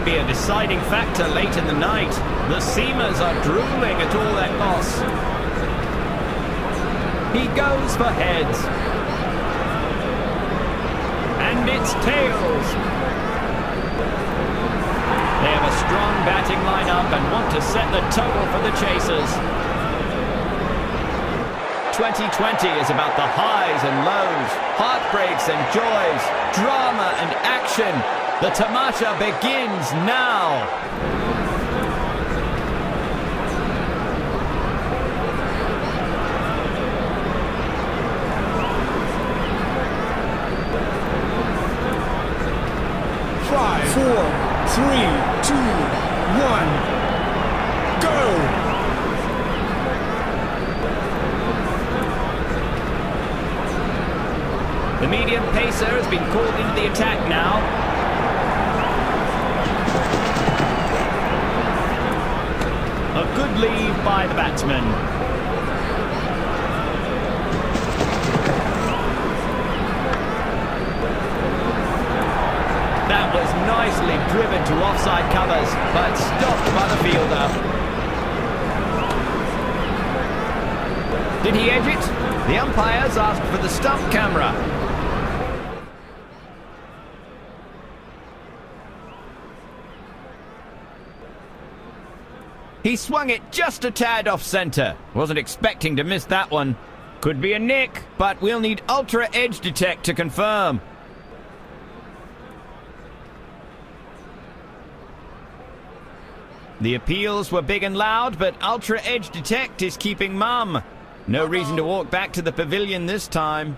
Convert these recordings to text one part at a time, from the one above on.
can be a deciding factor late in the night. The seamers are drooling at all that loss. He goes for heads. And it's tails. They have a strong batting lineup and want to set the total for the chasers. 2020 is about the highs and lows, heartbreaks and joys, drama and action. The tamasha begins now. Five, 4, 3, 2, 1, go! The medium pacer has been called into the attack now. A good lead by the batsman. That was nicely driven to offside covers, but stopped by the fielder. Did he edge it? The umpires asked for the stump camera. He swung it just a tad off centre. Wasn't expecting to miss that one. Could be a nick, but we'll need Ultra Edge Detect to confirm. The appeals were big and loud, but Ultra Edge Detect is keeping mum. No reason to walk back to the pavilion this time.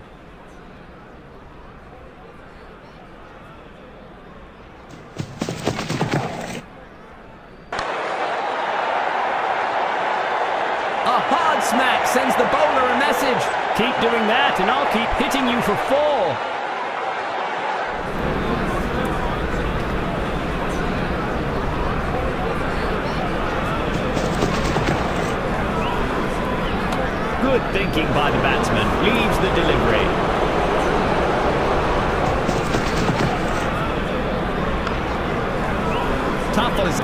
A hard smack sends the bowler a message. Keep doing that and I'll keep hitting you for 4. Good thinking by the batsman. Leaves the delivery. Tough as...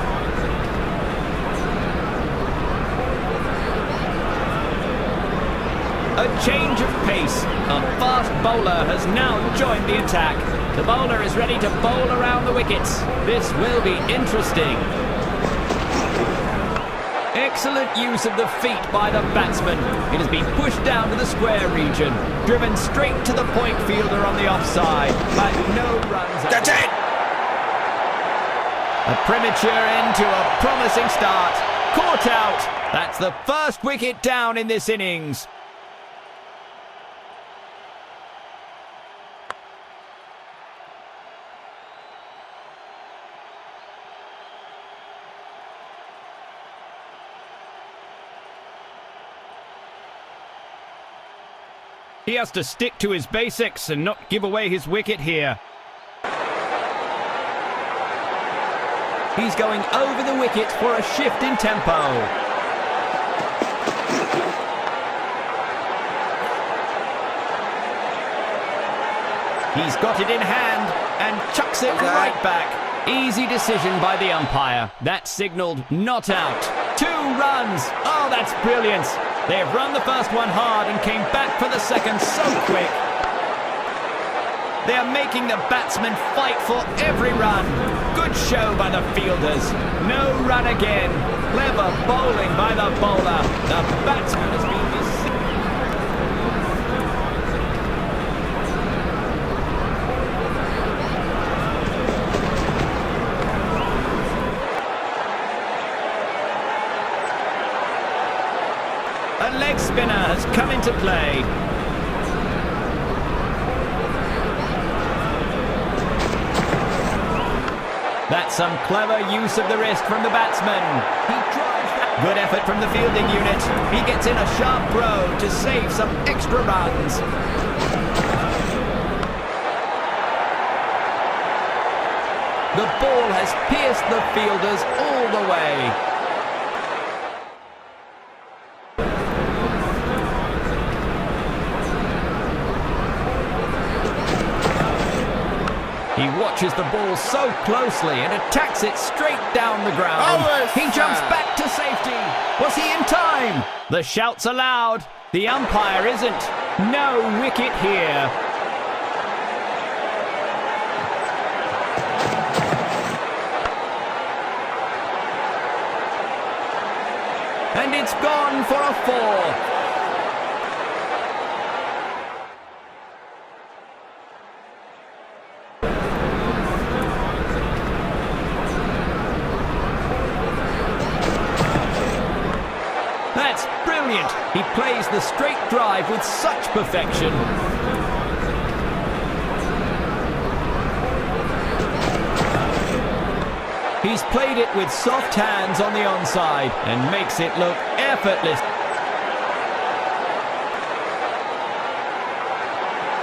A change of pace. A fast bowler has now joined the attack. The bowler is ready to bowl around the wickets. This will be interesting. Excellent use of the feet by the batsman. It has been pushed down to the square region. Driven straight to the point fielder on the offside. But no runs. That's it! A premature end to a promising start. Caught out. That's the first wicket down in this innings. He has to stick to his basics and not give away his wicket here. He's going over the wicket for a shift in tempo. He's got it in hand and chucks it right back. Easy decision by the umpire. That signalled not out. 2 runs. Oh, that's brilliant. They have run the first one hard and came back for the second so quick. They are making the batsmen fight for every run. Good show by the fielders. No run again. Clever bowling by the bowler. The batsman has been deceived. A leg spinner has come into play. That's some clever use of the wrist from the batsman. He drives that. Good effort from the fielding unit. He gets in a sharp throw to save some extra runs. The ball has pierced the fielders all the way. He watches the ball so closely and attacks it straight down the ground. He jumps back to safety. Was he in time? The shouts are loud. The umpire isn't. No wicket here. And it's gone for a 4. That's brilliant. He plays the straight drive with such perfection. He's played it with soft hands on the onside and makes it look effortless.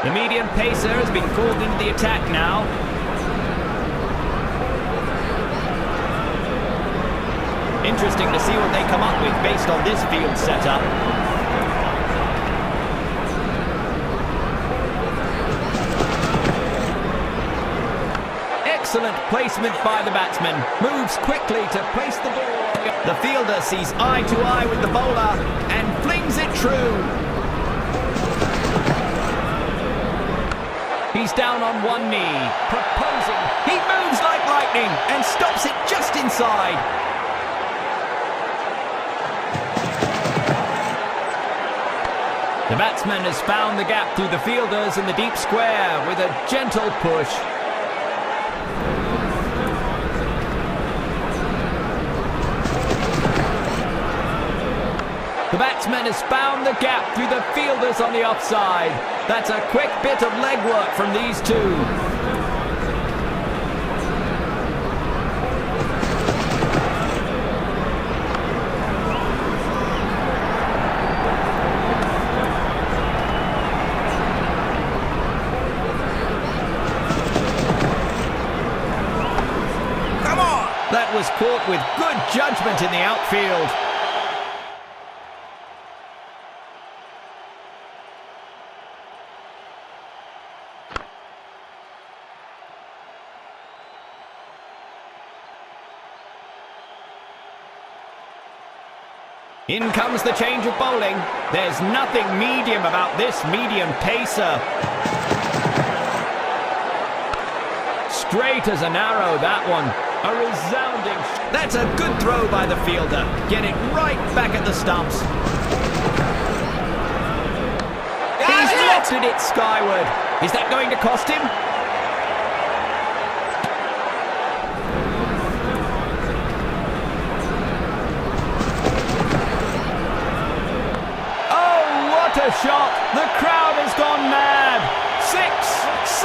The medium pacer has been called into the attack now. Interesting to see what they come up with based on this field setup. Excellent placement by the batsman. Moves quickly to place the ball. The fielder sees eye to eye with the bowler and flings it true. He's down on one knee, proposing. He moves like lightning and stops it just inside. The batsman has found the gap through the fielders in the deep square with a gentle push. The batsman has found the gap through the fielders on the offside. That's a quick bit of legwork from these two. That was caught with good judgment in the outfield. In comes the change of bowling. There's nothing medium about this medium pacer. Straight as an arrow, that one. A resounding... That's a good throw by the fielder. Get it right back at the stumps. He's lofted it skyward. Is that going to cost him? Oh, what a shot! The crowd has gone mad. 6,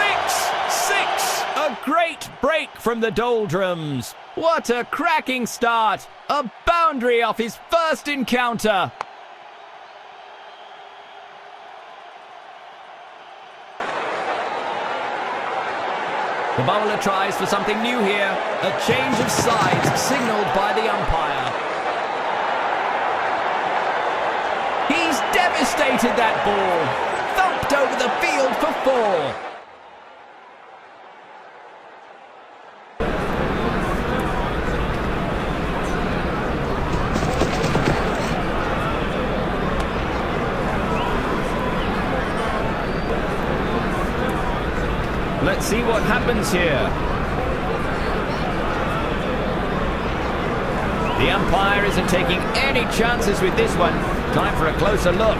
6, 6. A great break from the doldrums. What a cracking start. A boundary off his first encounter. The bowler tries for something new here. A change of sides signalled by the umpire. He's devastated that ball. Thumped over the field for 4. Let's see what happens here. The umpire isn't taking any chances with this one. Time for a closer look.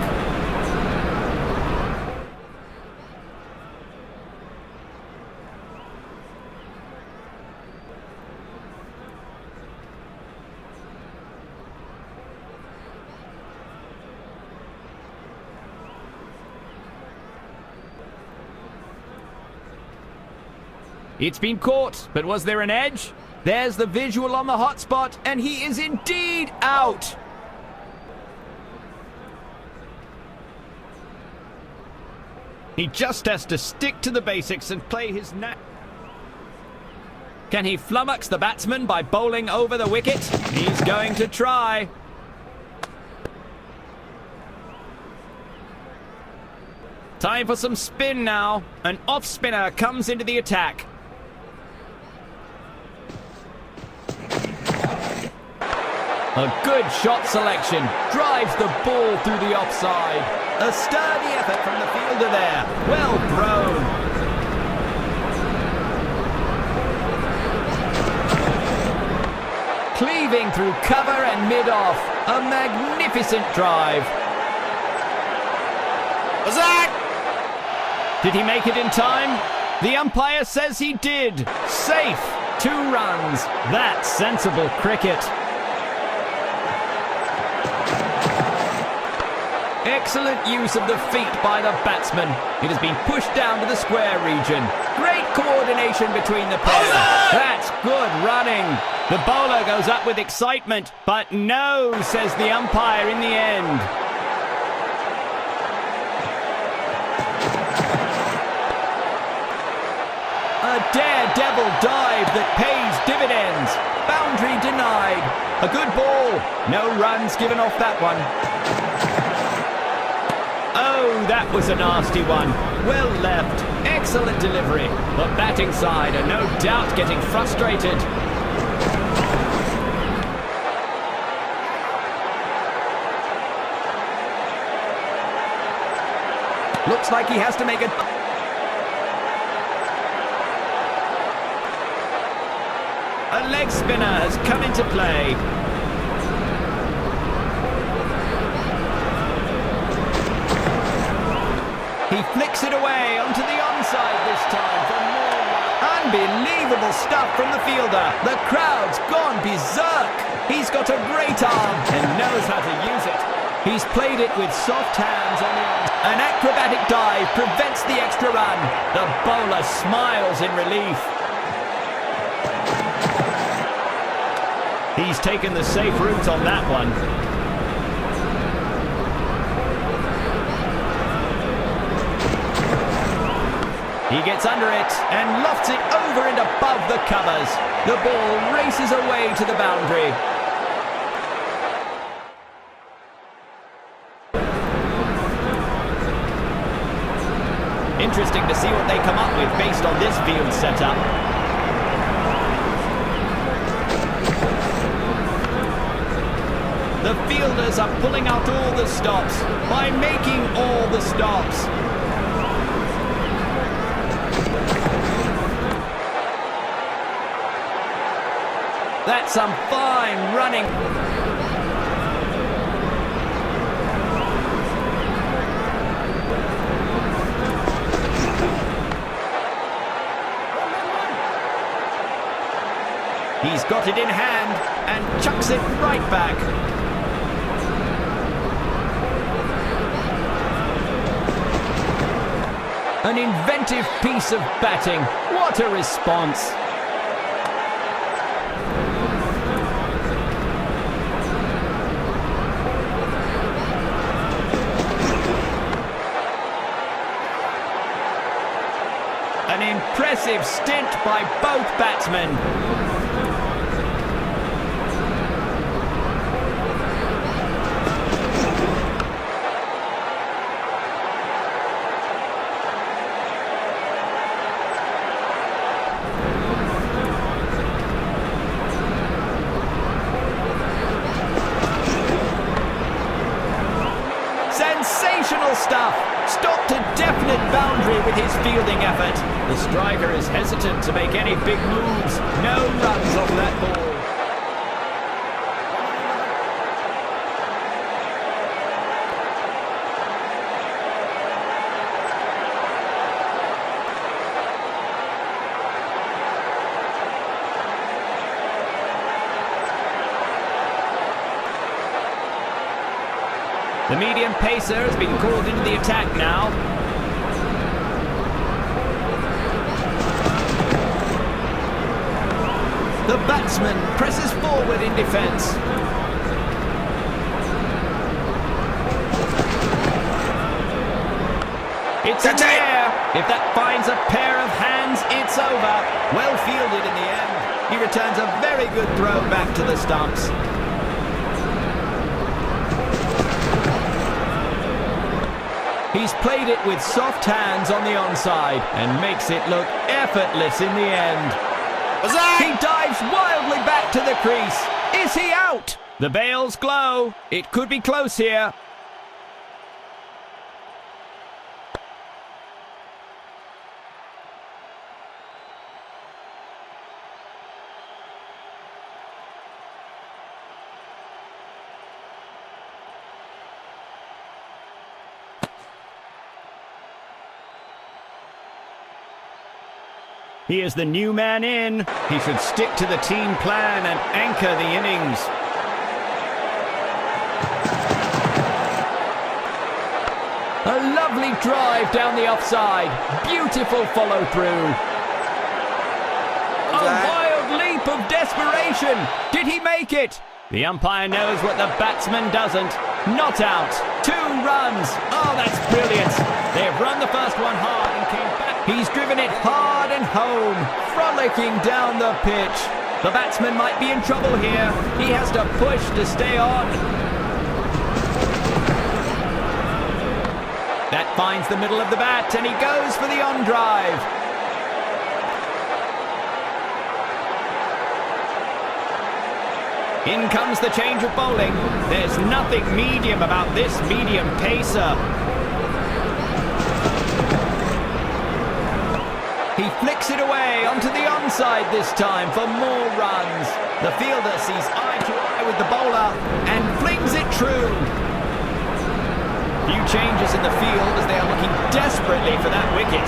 It's been caught, but was there an edge? There's the visual on the hotspot, and he is indeed out. He just has to stick to the basics and play his Can he flummox the batsman by bowling over the wicket? He's going to try. Time for some spin now. An off spinner comes into the attack. A good shot selection. Drives the ball through the offside. A sturdy effort from the fielder there. Well thrown. Cleaving through cover and mid-off. A magnificent drive. Was that? Did he make it in time? The umpire says he did. Safe. 2 runs. That's sensible cricket. Excellent use of the feet by the batsman. It has been pushed down to the square region. Great coordination between the pairs. That's good running. The bowler goes up with excitement, but no, says the umpire in the end. A daredevil dive that pays dividends. Boundary denied. A good ball. No runs given off that one. Oh, that was a nasty one. Well left. Excellent delivery. The batting side are no doubt getting frustrated. Looks like he has to make a... A leg spinner has come into play. He flicks it away onto the onside this time for more. Unbelievable stuff from the fielder. The crowd's gone berserk. He's got a great arm and knows how to use it. He's played it with soft hands on the arm. An acrobatic dive prevents the extra run. The bowler smiles in relief. He's taken the safe route on that one. He gets under it and lofts it over and above the covers. The ball races away to the boundary. Interesting to see what they come up with based on this field setup. The fielders are pulling out all the stops by making all the stops. That's some fine running. He's got it in hand and chucks it right back. An inventive piece of batting. What a response. An impressive stint by both batsmen. Sensational stuff! Stopped a definite boundary with his fielding effort. The striker is hesitant to make any big moves. No runs off that ball. The medium pacer has been called into the attack now. The batsman presses forward in defence. It's in the air. If that finds a pair of hands, it's over. Well fielded in the end. He returns a very good throw back to the stumps. He's played it with soft hands on the onside and makes it look effortless in the end. He dives wildly back to the crease. Is he out? The bails glow. It could be close here. He is the new man in. He should stick to the team plan and anchor the innings. A lovely drive down the offside. Beautiful follow through. A wild leap of desperation. Did he make it? The umpire knows what the batsman doesn't. Not out. 2 runs. Oh, that's brilliant. They've run the first one hard and came back. He's driven it hard and home, frolicking down the pitch. The batsman might be in trouble here. He has to push to stay on. That finds the middle of the bat and he goes for the on drive. In comes the change of bowling. There's nothing medium about this medium pacer. He flicks it away onto the onside this time for more runs. The fielder sees eye to eye with the bowler and flings it true. Few changes in the field as they are looking desperately for that wicket.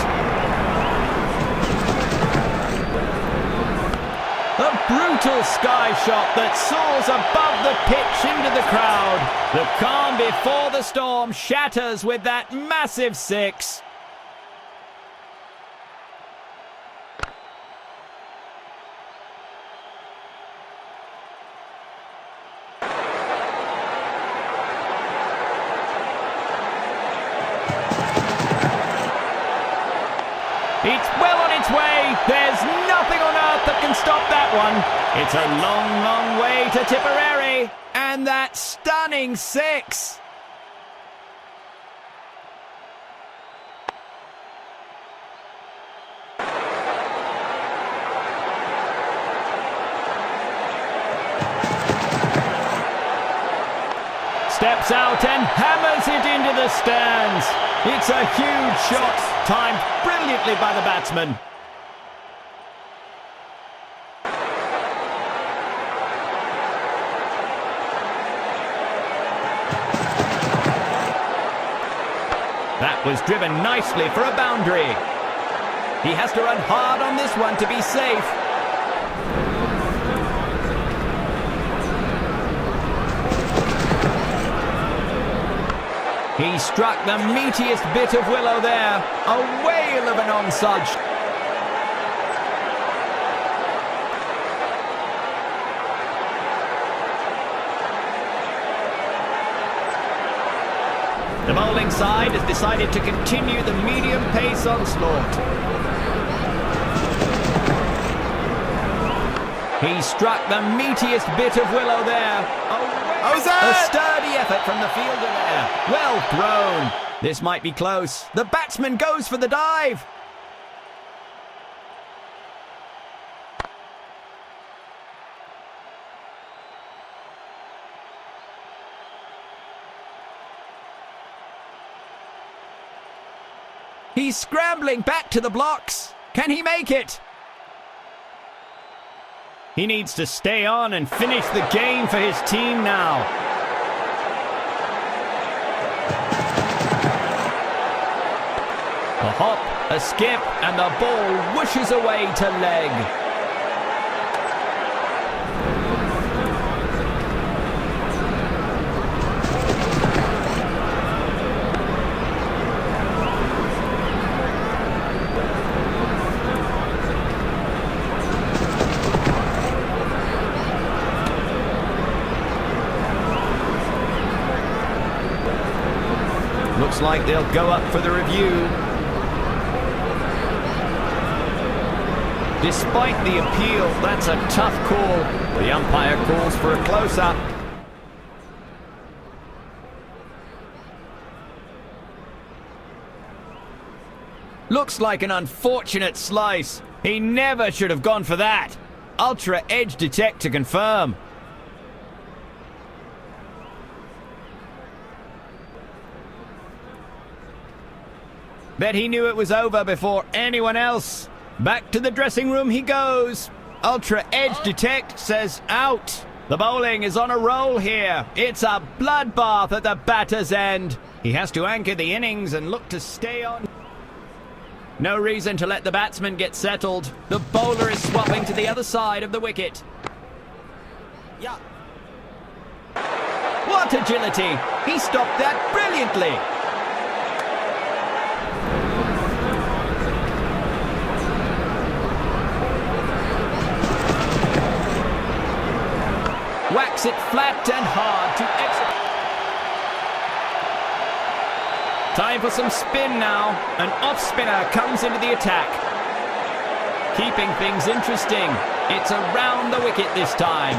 A brutal sky shot that soars above the pitch into the crowd. The calm before the storm shatters with that massive 6. It's well on its way. There's nothing on earth that can stop that one. It's a long, long way to Tipperary. And that stunning 6. Steps out and hammers it into the stands. It's a huge shot, timed brilliantly by the batsman. That was driven nicely for a boundary. He has to run hard on this one to be safe. He struck the meatiest bit of willow there. A whale of an onside. The bowling side has decided to continue the medium pace onslaught. He struck the meatiest bit of willow there. A sturdy effort from the fielder there. Well thrown. This might be close. The batsman goes for the dive. He's scrambling back to the blocks. Can he make it? He needs to stay on and finish the game for his team now. A hop, a skip, and the ball whooshes away to leg. Looks like they'll go up for the review. Despite the appeal, that's a tough call. The umpire calls for a close-up. Looks like an unfortunate slice. He never should have gone for that. Ultra edge detect to confirm. Bet he knew it was over before anyone else. Back to the dressing room he goes. Ultra Edge Detect says out. The bowling is on a roll here. It's a bloodbath at the batter's end. He has to anchor the innings and look to stay on. No reason to let the batsman get settled. The bowler is swapping to the other side of the wicket. Yeah. What agility! He stopped that brilliantly! Whacks it flat and hard to exit. Time for some spin now. An off-spinner comes into the attack. Keeping things interesting. It's around the wicket this time.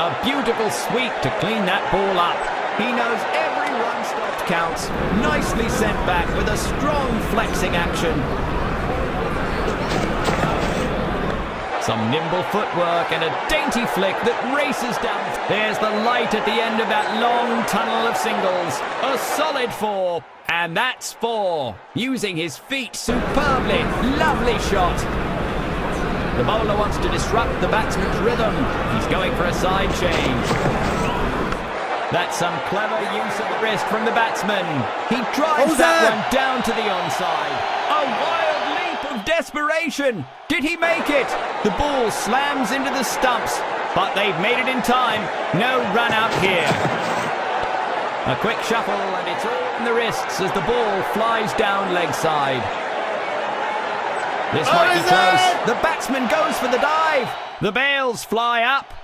A beautiful sweep to clean that ball up. He knows every run stopped counts. Nicely sent back with a strong flexing action. Some nimble footwork and a dainty flick that races down. There's the light at the end of that long tunnel of singles. A solid 4. And that's 4. Using his feet superbly. Lovely shot. The bowler wants to disrupt the batsman's rhythm. He's going for a side change. That's some clever use of the wrist from the batsman. He drives that one down to the onside. A wild leap of desperation. Did he make it? The ball slams into the stumps, but they've made it in time. No run out here. A quick shuffle and it's all in the wrists as the ball flies down leg side. This might be close. The batsman goes for the dive. The bails fly up,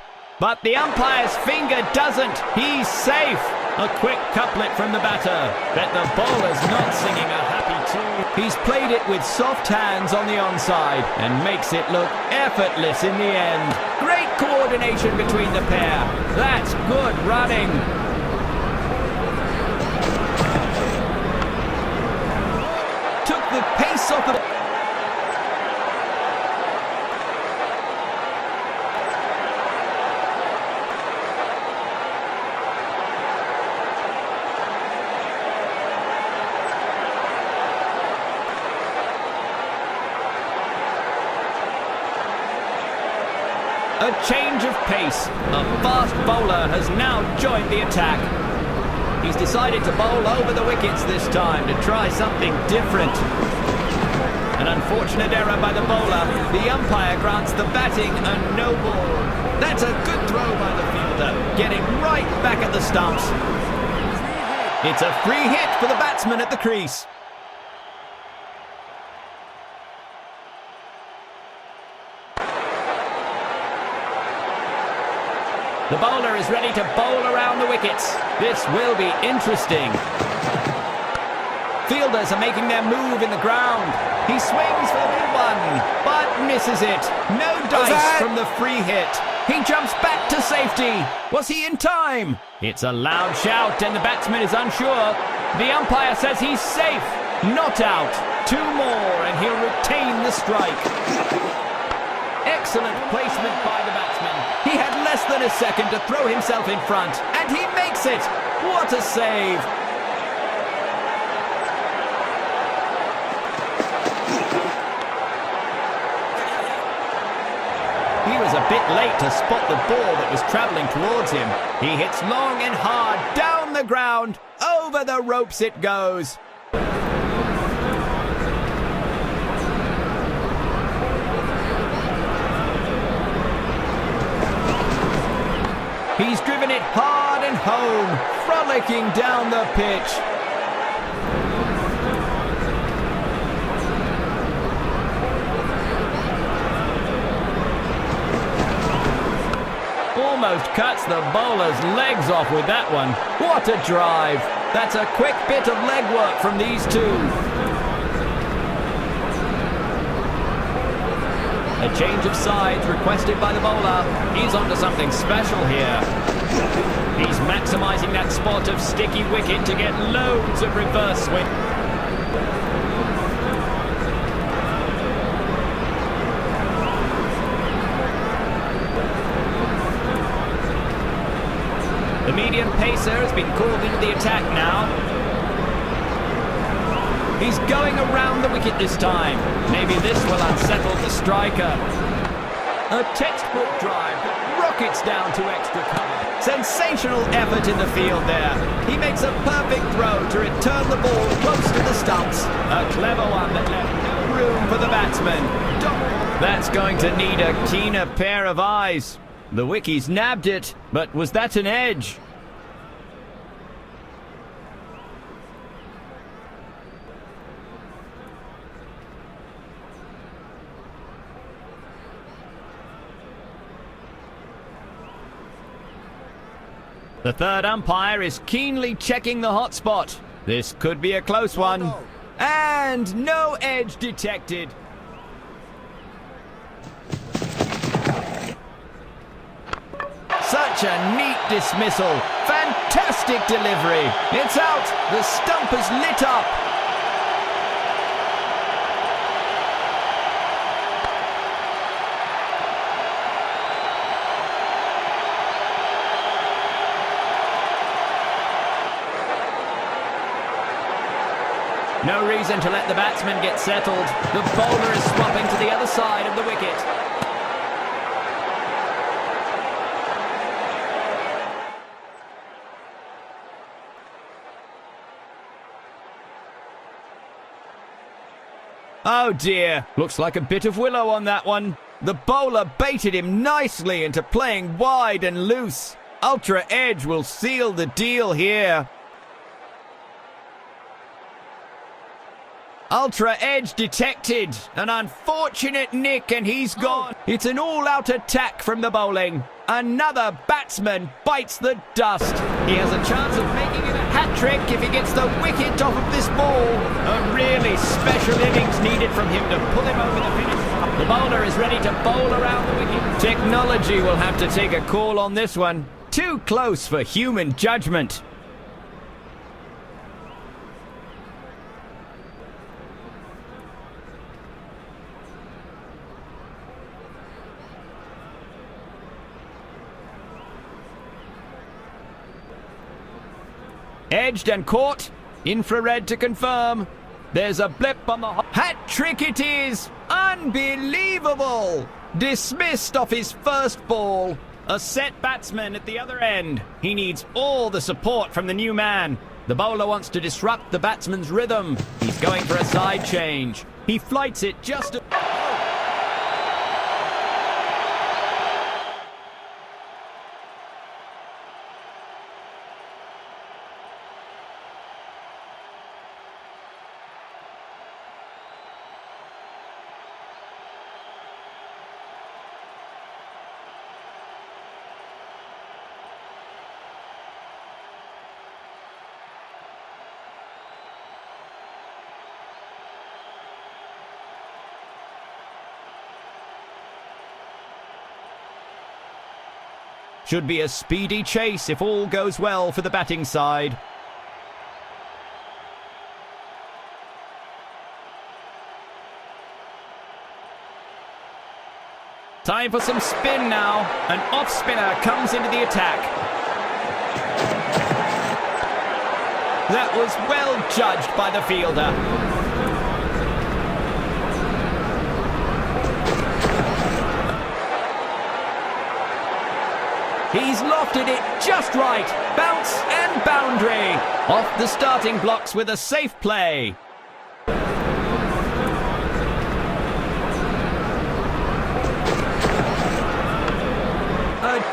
but the umpire's finger doesn't. He's safe. A quick couplet from the batter. Bet the bowler's not singing a happy tune. He's played it with soft hands on the onside and makes it look effortless in the end. Great coordination between the pair. That's good running. Took the pace off the... A change of pace. A fast bowler has now joined the attack. He's decided to bowl over the wickets this time to try something different. An unfortunate error by the bowler. The umpire grants the batting a no ball. That's a good throw by the fielder, getting right back at the stumps. It's a free hit for the batsman at the crease. The bowler is ready to bowl around the wickets. This will be interesting. Fielders are making their move in the ground. He swings for the big one, but misses it. No dice from the free hit. He jumps back to safety. Was he in time? It's a loud shout and the batsman is unsure. The umpire says he's safe. Not out. 2 more and he'll retain the strike. Excellent placement by the batsman. He had less than a second to throw himself in front, and he makes it. What a save. He was a bit late to spot the ball that was travelling towards him. He hits long and hard, down the ground, over the ropes it goes. He's driven it hard and home, frolicking down the pitch. Almost cuts the bowler's legs off with that one. What a drive. That's a quick bit of leg work from these two. A change of sides requested by the bowler. He's onto something special here. He's maximising that spot of sticky wicket to get loads of reverse swing. The medium pacer has been called into the attack now. He's going around the wicket this time. Maybe this will unsettle the striker. A textbook drive that rockets down to extra cover. Sensational effort in the field there. He makes a perfect throw to return the ball close to the stumps. A clever one that left no room for the batsman. That's going to need a keener pair of eyes. The wickies nabbed it, but was that an edge? The third umpire is keenly checking the hotspot. This could be a close one. And no edge detected. Such a neat dismissal. Fantastic delivery. It's out. The stump is lit up. No reason to let the batsman get settled. The bowler is swapping to the other side of the wicket. Oh dear, looks like a bit of willow on that one. The bowler baited him nicely into playing wide and loose. Ultra edge will seal the deal here. Ultra edge detected. An unfortunate nick and he's gone. It's an all-out attack from the bowling. Another batsman bites the dust. He has a chance of making it a hat-trick if he gets the wicket off of this ball. A really special innings needed from him to pull him over the finish. The bowler is ready to bowl around the wicket. Technology will have to take a call on this one. Too close for human judgment. Edged and caught. Infrared to confirm. There's a blip on the hat-trick it is. Unbelievable. Dismissed off his first ball. A set batsman at the other end. He needs all the support from the new man. The bowler wants to disrupt the batsman's rhythm. He's going for a side change. He flights it just... Should be a speedy chase if all goes well for the batting side. Time for some spin now. An off-spinner comes into the attack. That was well judged by the fielder. He's lofted it just right. Bounce and boundary. Off the starting blocks with a safe play. A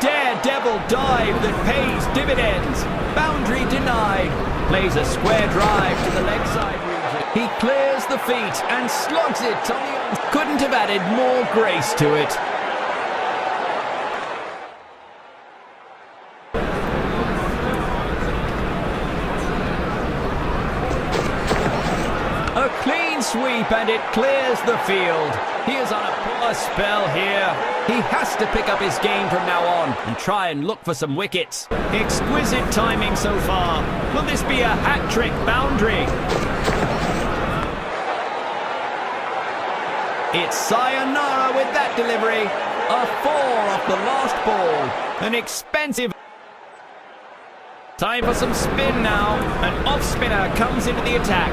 daredevil dive that pays dividends. Boundary denied. Plays a square drive to the leg side region. He clears the feet and slogs it on the... Couldn't have added more grace to it. A clean sweep and it clears the field. He is on a poor spell here. He has to pick up his game from now on and try and look for some wickets. Exquisite timing so far. Will this be a hat-trick boundary? It's sayonara with that delivery. A 4 off the last ball. An expensive... Time for some spin now. An off-spinner comes into the attack.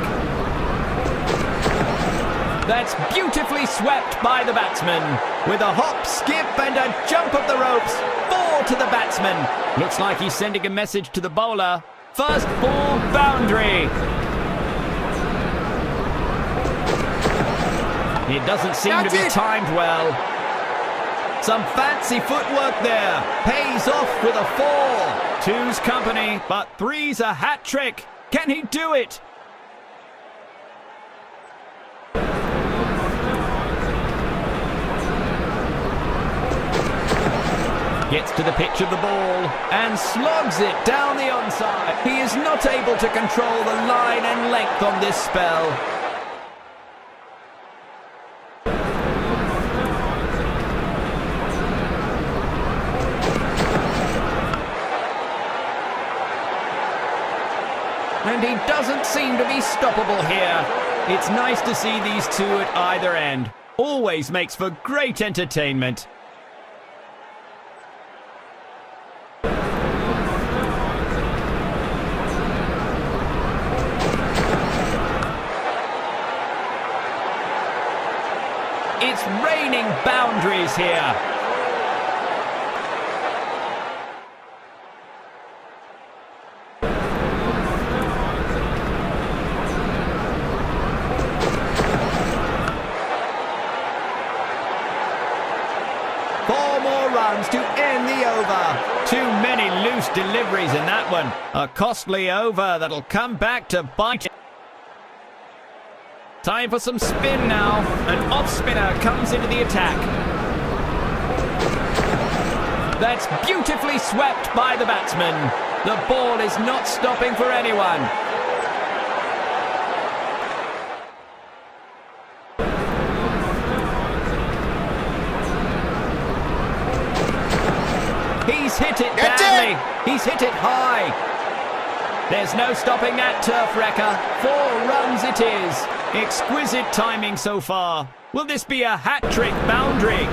That's beautifully swept by the batsman. With a hop, skip and a jump of the ropes. 4 to the batsman. Looks like he's sending a message to the bowler. First ball boundary. It doesn't seem to be timed well. Some fancy footwork there. Pays off with a 4. 2's company, but 3's a hat-trick. Can he do it? Gets to the pitch of the ball and slogs it down the onside. He is not able to control the line and length on this spell. And he doesn't seem to be stoppable here. It's nice to see these two at either end. Always makes for great entertainment. It's raining boundaries here. To end the over. Too many loose deliveries in that one. A costly over that'll come back to bite. Time for some spin now. An off spinner comes into the attack. That's beautifully swept by the batsman. The ball is not stopping for anyone. He's hit it badly. He's hit it high. There's no stopping that turf wrecker. 4 runs it is. Exquisite timing so far. Will this be a hat-trick boundary?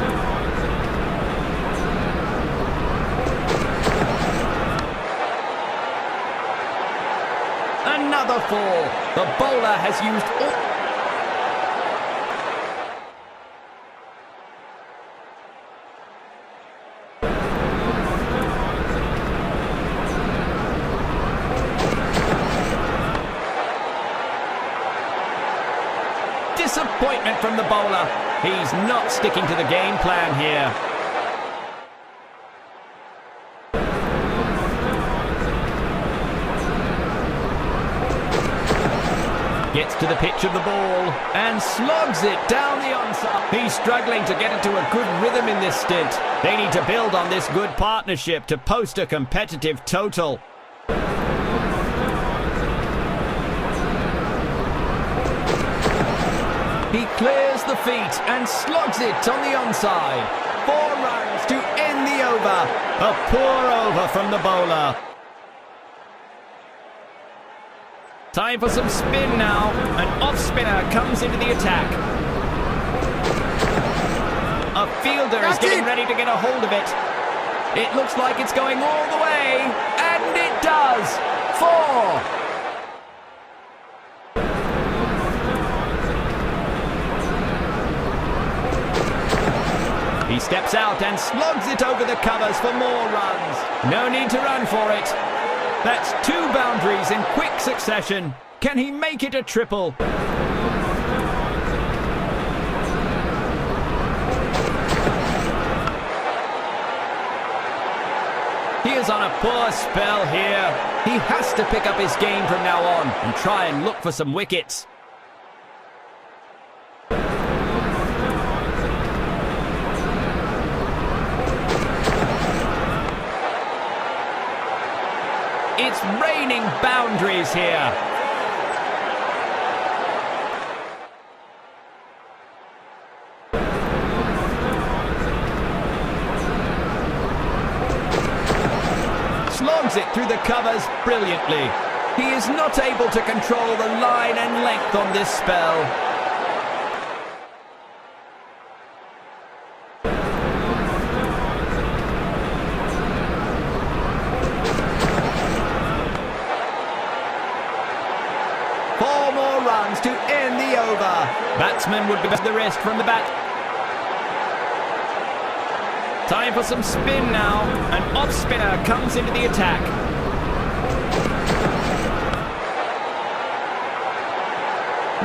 Another 4. The bowler has used all... Disappointment from the bowler. He's not sticking to the game plan here. Gets to the pitch of the ball and slogs it down the onside. He's struggling to get into a good rhythm in this stint. They need to build on this good partnership to post a competitive total. He clears the feet and slogs it on the onside. 4 runs to end the over. A poor over from the bowler. Time for some spin now. An off spinner comes into the attack. A fielder is getting ready to get a hold of it. It looks like it's going all the way. And it does. 4. He steps out and slugs it over the covers for more runs. No need to run for it. That's 2 boundaries in quick succession. Can he make it a triple? He is on a poor spell here. He has to pick up his game from now on and try and look for some wickets. It's raining boundaries here. Slogs it through the covers brilliantly. He is not able to control the line and length on this spell. To end the over. Batsman would be the rest from the bat. Time for some spin now. An off spinner comes into the attack.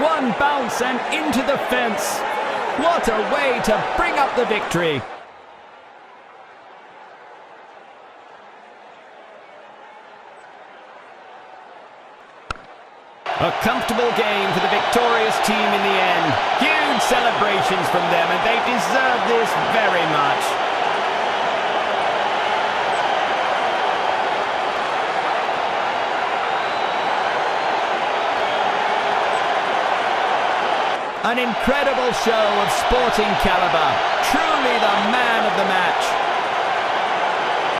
One bounce and into the fence. What a way to bring up the victory. A comfortable game for the victorious team in the end. Huge celebrations from them, and they deserve this very much. An incredible show of sporting caliber. Truly the man